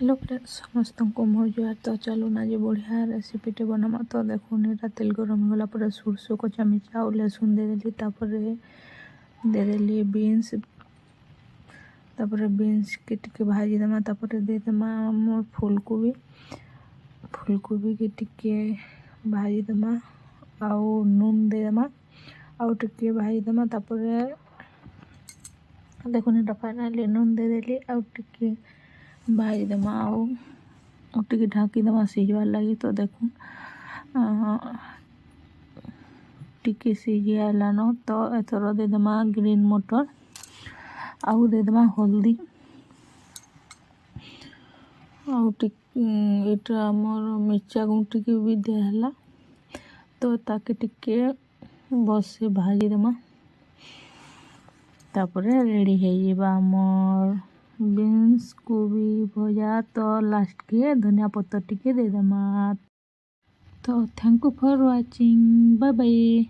Hello friends समस्त को मोर जुआर। तो चलो ना जे बढ़िया रेसिपीटे बनामा। तो देखुन एटा तेल गरम होला पर सोरष कचा मिर्चा और लहसुन दे देली दे देली बीन्स बीन्स के टिके भाजी देमा दे देमा मोर फूलकोबी के टिके भाजी देमा आउ नून दे देमा आउ टिके भाजी देमा देखुन एटा फाइनाली नून दे देली आउ टिके भाजी देमा आउ टिके ढाकी देमा सिझवार लगी। तो देखुन टिके सिझी आइलान तो एथर दे देमा ग्रीन मटर आउ दे देमा हल्दी आउ एटा आमर मिर्चा गुंटी के भी दिया। तो ताके टिके बसे भाजी देमा तापरे रेडी है आमर बीन्स कोबी भजा। तो लास्ट के धनिया पत्तर टिके दे देमा। तो thank you for watching, bye bye.